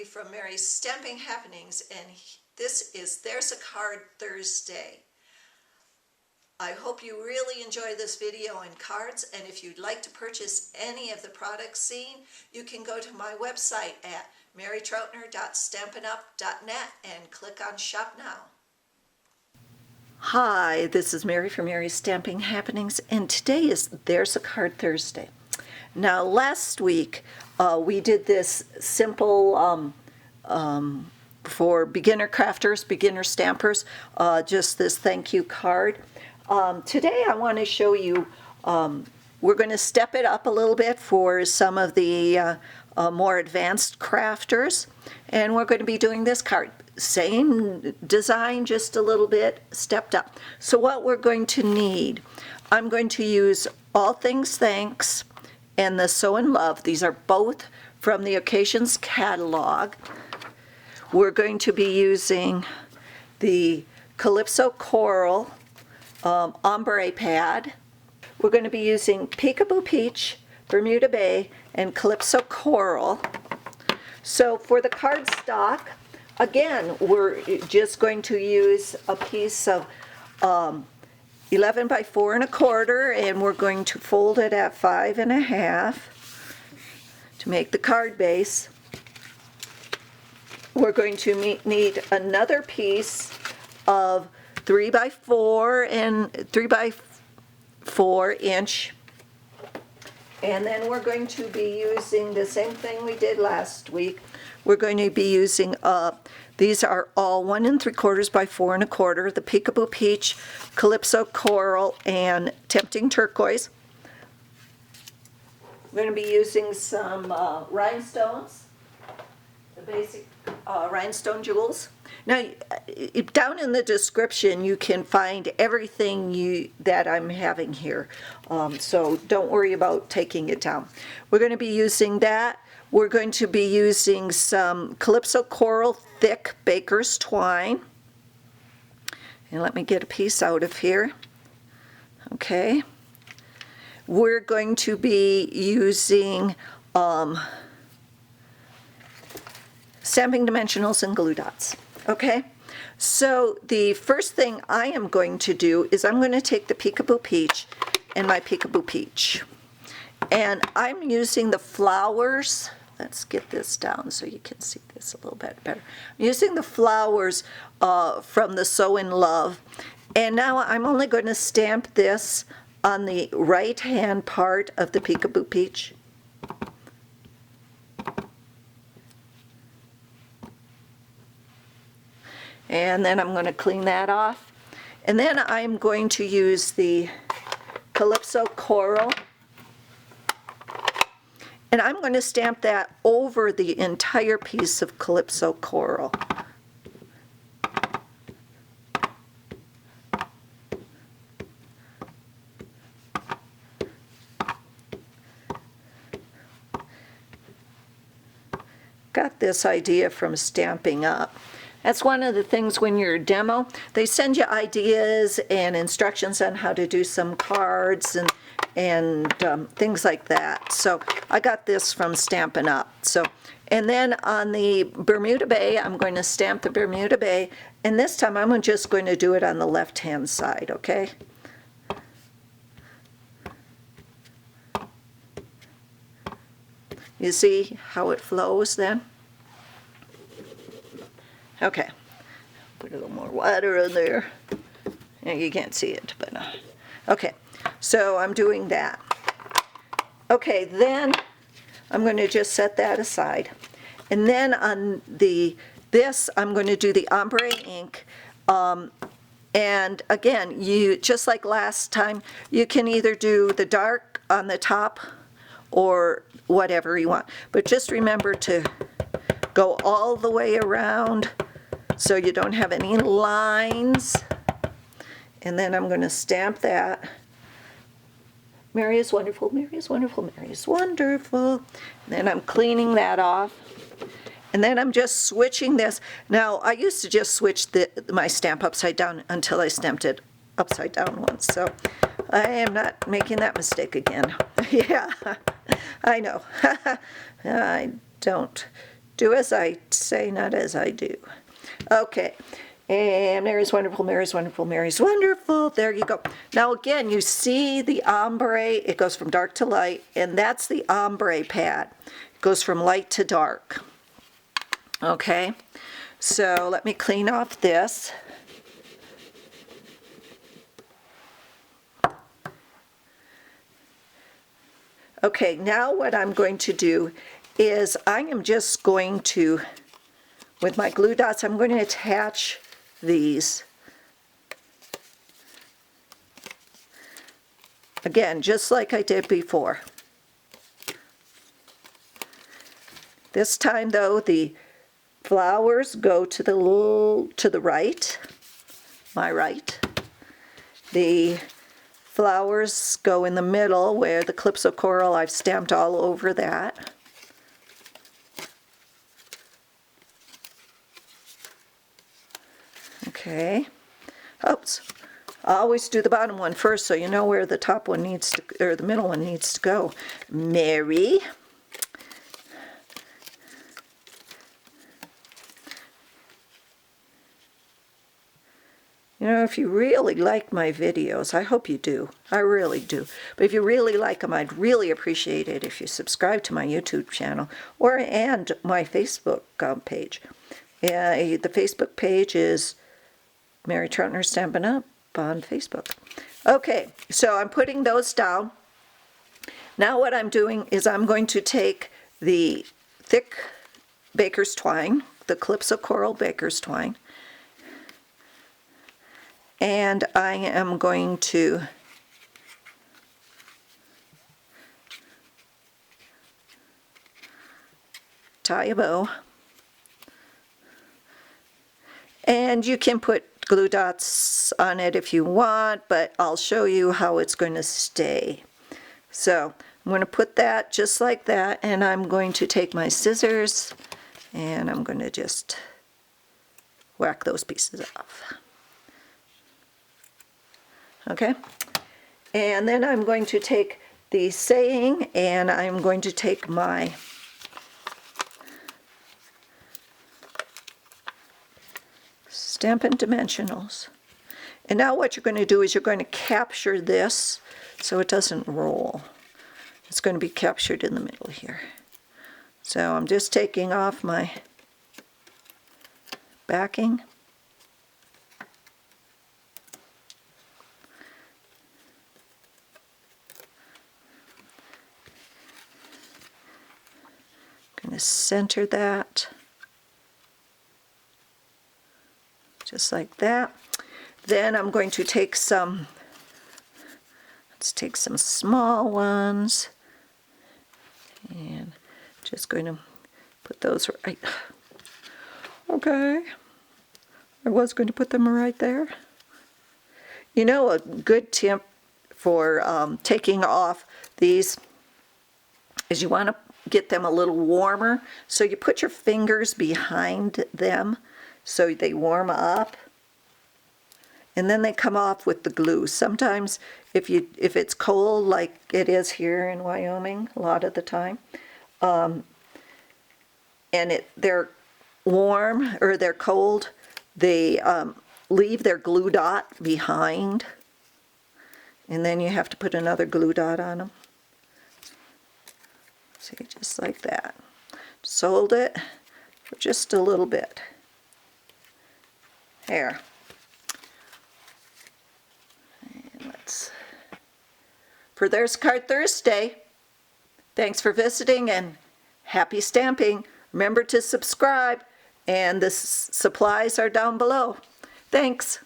from Mary's Stamping Happenings, and this is There's a Card Thursday. I hope you really enjoy this video on cards, and if you'd like to purchase any of the products seen, you can go to my website at marytroutner.stampinup.net and click on Shop Now. Hi, this is Mary from Mary's Stamping Happenings, and today is There's a Card Thursday. Now, last week we did this simple for beginner crafters, beginner stampers, just this thank you card. Today I want to show you, we're going to step it up a little bit for some of the more advanced crafters, and we're going to be doing this card. Same design, just a little bit stepped up. So what we're going to need, I'm going to use All Things Thanks and the Sew in Love. These are both from the Occasions catalog. We're going to be using the Calypso Coral Ombre pad. We're going to be using Peekaboo Peach, Bermuda Bay, and Calypso Coral. So for the card stock, again, we're just going to use a piece of 11 by 4 1/4, and we're going to fold it at 5 1/2 to make the card base. We're going to need another piece of 3 by 4 and 3 by 4 inch, and then we're going to be using the same thing we did last week. We're going to be using these are all 1 3/4 by 4 1/4, the Peekaboo Peach, Calypso Coral, and Tempting Turquoise. We're going to be using some rhinestones, the basic rhinestone jewels. Now, down in the description, you can find everything that I'm having here, so don't worry about taking it down. We're going to be using that. We're going to be using some Calypso Coral Thick Baker's Twine. And let me get a piece out of here. Okay. We're going to be using stamping dimensionals and glue dots. Okay. So the first thing I am going to do is I'm going to take the Peekaboo Peach and my Peekaboo Peach. And I'm using the flowers. Let's get this down so you can see this a little bit better. I'm using the flowers from the Sew in Love. And now I'm only going to stamp this on the right hand part of the Peekaboo Peach. And then I'm going to clean that off. And then I'm going to use the Calypso Coral. And I'm going to stamp that over the entire piece of Calypso Coral. Got this idea from Stampin' Up. That's one of the things when you're a demo, they send you ideas and instructions on how to do some cards and things like that. So I got this from Stampin' Up. So, and then on the Bermuda Bay, I'm going to stamp the Bermuda Bay, and this time I'm just going to do it on the left-hand side, okay? You see how it flows then? Okay, put a little more water in there. Yeah, you can't see it, but okay. So I'm doing that. Okay, then I'm going to just set that aside. And then on this, I'm going to do the ombre ink. And again, you just like last time, you can either do the dark on the top or whatever you want. But just remember to go all the way around so you don't have any lines. And then I'm going to stamp that. Mary is wonderful, Mary is wonderful, Mary is wonderful. And then I'm cleaning that off. And then I'm just switching this. Now, I used to just switch my stamp upside down until I stamped it upside down once. So I am not making that mistake again. Yeah, I know. I don't Do as I say, not as I do. Okay. And Mary's wonderful, Mary's wonderful, Mary's wonderful. There you go. Now again, you see the ombre, it goes from dark to light, and that's the ombre pad. It goes from light to dark. Okay, so let me clean off this. Okay, now what I'm going to do is I am just going to, with my glue dots, I'm going to attach these. Again, just like I did before. This time though, the flowers go to the right, my right. The flowers go in the middle where the Calypso Coral, I've stamped all over that. Okay. Oops. I always do the bottom one first so you know where the top one needs to, or the middle one needs to go. Mary. You know, if you really like my videos, I hope you do. I really do. But if you really like them, I'd really appreciate it if you subscribe to my YouTube channel and my Facebook page. The Facebook page is Mary Troutner Stampin' Up on Facebook. Okay, so I'm putting those down. Now what I'm doing is I'm going to take the thick baker's twine, the Calypso Coral baker's twine, and I am going to tie a bow. And you can put glue dots on it if you want, but I'll show you how it's going to stay. So I'm going to put that just like that, and I'm going to take my scissors and I'm going to just whack those pieces off. Okay, and then I'm going to take the saying and I'm going to take my Stampin' Dimensionals. And now what you're going to do is you're going to capture this so it doesn't roll. It's going to be captured in the middle here. So I'm just taking off my backing. Going to center that. Just like that. Then I'm going to take some, let's take some small ones, and just going to put those right, okay, I was going to put them right there. You know, a good tip for taking off these is you want to get them a little warmer, so you put your fingers behind them so they warm up, and then they come off with the glue. Sometimes if it's cold like it is here in Wyoming a lot of the time, and they're warm or they're cold, they leave their glue dot behind, and then you have to put another glue dot on them. See, just like that. Just hold it for just a little bit. There. And let's, for There's Card Thursday. Thanks for visiting and happy stamping. Remember to subscribe, and the supplies are down below. Thanks.